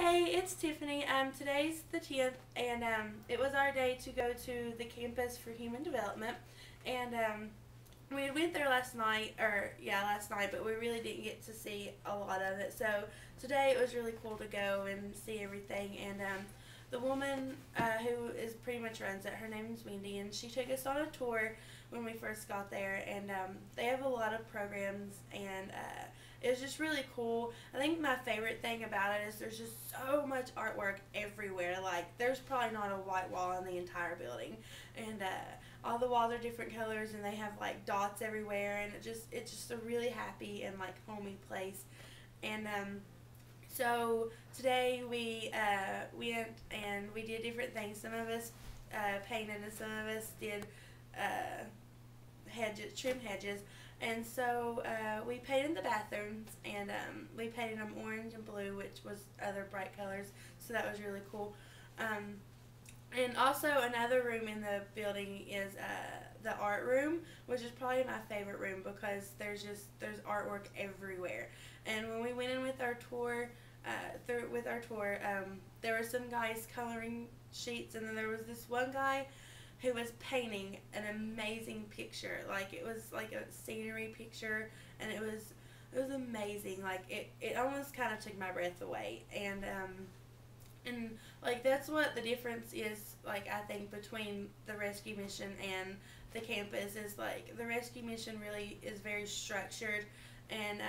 Hey, it's Tiffany. Today's the 10th, and it was our day to go to the campus for human development. And we went there last night, last night, but we really didn't get to see a lot of it. So today it was really cool to go and see everything. And the woman who is pretty much runs it, her name's Wendy, and she took us on a tour when we first got there. And they have a lot of programs, and it was just really cool. I think my favorite thing about it is there's just so much artwork everywhere. Like, there's probably not a white wall in the entire building. And all the walls are different colors, and they have like dots everywhere, and it's just a really happy and like homey place. And so today we went and we did different things. Some of us painted, and some of us did trim hedges. And so we painted the bathrooms, and we painted them orange and blue, which was other bright colors, so that was really cool. And also another room in the building is the art room, which is probably my favorite room because there's artwork everywhere. And when we went in with our tour, there were some guys coloring sheets, and then there was this one guy who was painting an amazing picture. Like, it was like a scenery picture, and it was amazing. Like, it almost kind of took my breath away. And like, that's what the difference is, like, I think, between the rescue mission and the campus is, like, the rescue mission really is very structured. And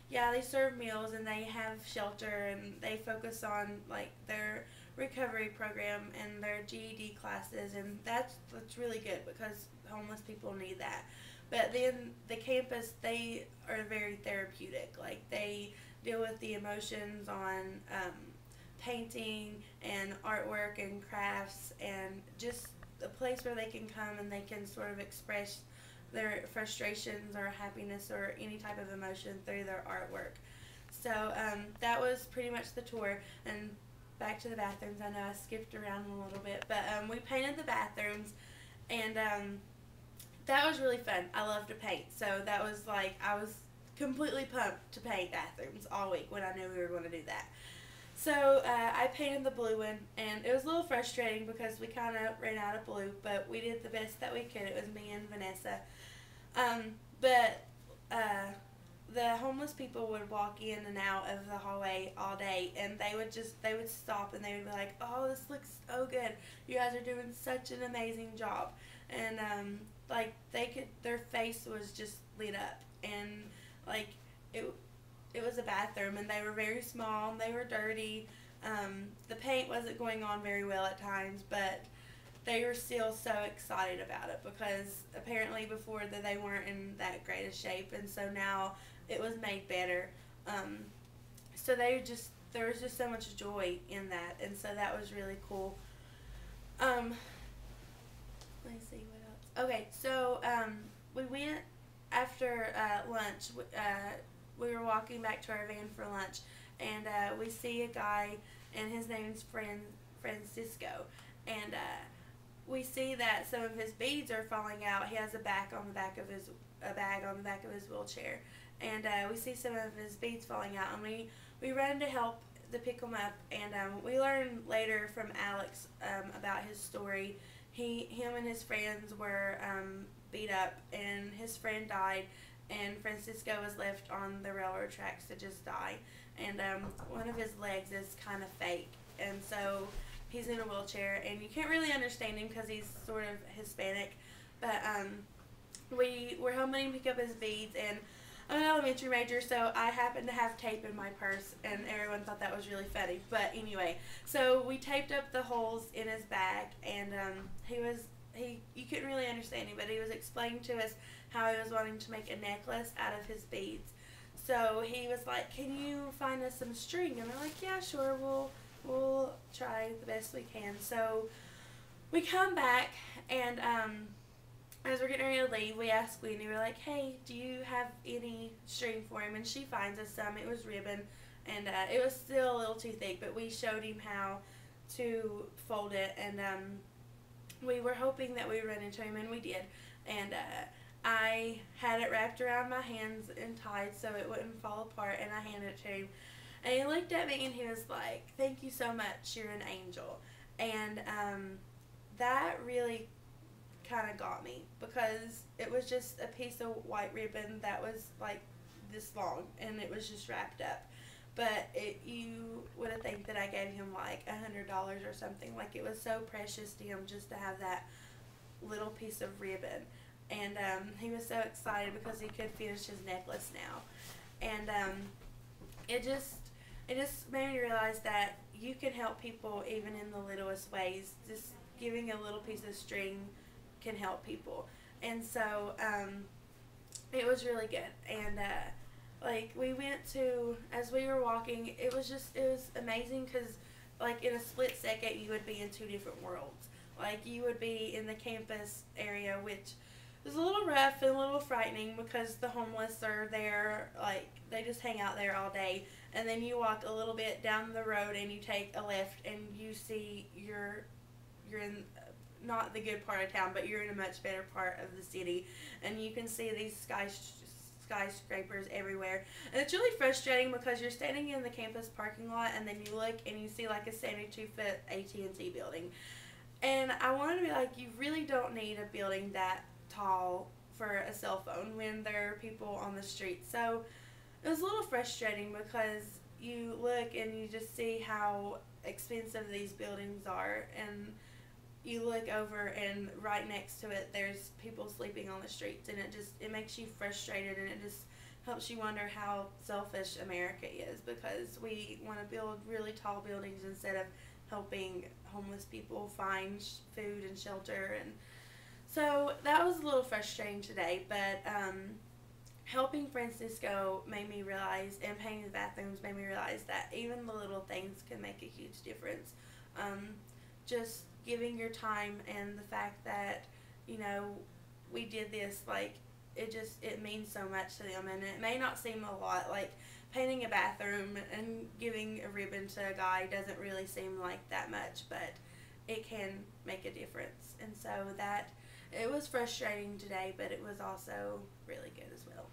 yeah, they serve meals, and they have shelter, and they focus on like their recovery program and their GED classes, and that's really good because homeless people need that. But then the campus, they are very therapeutic. Like, they deal with the emotions on painting and artwork and crafts, and just a place where they can come and they can sort of express their frustrations or happiness or any type of emotion through their artwork. So that was pretty much the tour. And back to the bathrooms. I know I skipped around a little bit, but we painted the bathrooms, and that was really fun. I love to paint, so that was like, I was completely pumped to paint bathrooms all week when I knew we were going to do that. So I painted the blue one, and it was a little frustrating because we kind of ran out of blue, but we did the best that we could. It was me and Vanessa. But the homeless people would walk in and out of the hallway all day, and they would stop, and they would be like, "Oh, this looks so good. You guys are doing such an amazing job." And like, their face was just lit up, and like, it was a bathroom, and they were very small, and they were dirty. The paint wasn't going on very well at times, but they were still so excited about it because apparently before that they weren't in that great a shape, and so now it was made better. So there was just so much joy in that, and so that was really cool. Let me see what else. Okay, so we went after lunch. We were walking back to our van for lunch, and we see a guy, and his name's Francisco, and we see that some of his beads are falling out. He has a bag on the back of his wheelchair, and we see some of his beads falling out, and we run to help to pick them up. And we learn later from Alex about his story. Him and his friends were beat up, and his friend died, and Francisco was left on the railroad tracks to just die. And one of his legs is kind of fake, and so he's in a wheelchair, and you can't really understand him because he's sort of Hispanic. But we were helping him pick up his beads, and I'm an elementary major, so I happened to have tape in my purse, and everyone thought that was really funny. But anyway, so we taped up the holes in his bag, and you couldn't really understand him, but he was explaining to us how he was wanting to make a necklace out of his beads. So he was like, "Can you find us some string?" And we're like, "Yeah, sure, we'll try the best we can." So we come back, and as we're getting ready to leave, we ask Wendy, we're like, "Hey, do you have any string for him?" And she finds us some. It was ribbon, and it was still a little too thick, but we showed him how to fold it, and we were hoping that we would run into him, and we did. And I had it wrapped around my hands and tied so it wouldn't fall apart, and I handed it to him. And he looked at me and he was like, "Thank you so much, you're an angel." And that really kind of got me, because it was just a piece of white ribbon that was like this long, and it was just wrapped up. But you would have think that I gave him like $100 or something. Like, it was so precious to him just to have that little piece of ribbon. And he was so excited because he could finish his necklace now. And it just made me realize that you can help people even in the littlest ways. Just giving a little piece of string can help people. And so it was really good. And like, we went to, as we were walking, it was amazing, because like in a split second you would be in two different worlds. Like, you would be in the campus area, which is a little rough and a little frightening, because the homeless are there, like, they just hang out there all day. And then you walk a little bit down the road and you take a left and you see you're in not the good part of town, but you're in a much better part of the city, and you can see these skyscrapers everywhere. And it's really frustrating, because you're standing in the campus parking lot and then you look and you see like a 72-foot AT&T building. And I wanted to be like, you really don't need a building that tall for a cell phone when there are people on the street. So it was a little frustrating, because you look and you just see how expensive these buildings are, and you look over and right next to it there's people sleeping on the streets, and it makes you frustrated, and it just helps you wonder how selfish America is, because we want to build really tall buildings instead of helping homeless people find food and shelter. And so that was a little frustrating today, but helping Francisco made me realize, and painting the bathrooms made me realize, that even the little things can make a huge difference. Just giving your time, and the fact that, you know, we did this, like, it means so much to them. And it may not seem a lot, like painting a bathroom and giving a ribbon to a guy doesn't really seem like that much, but it can make a difference. And so that, it was frustrating today, but it was also really good as well.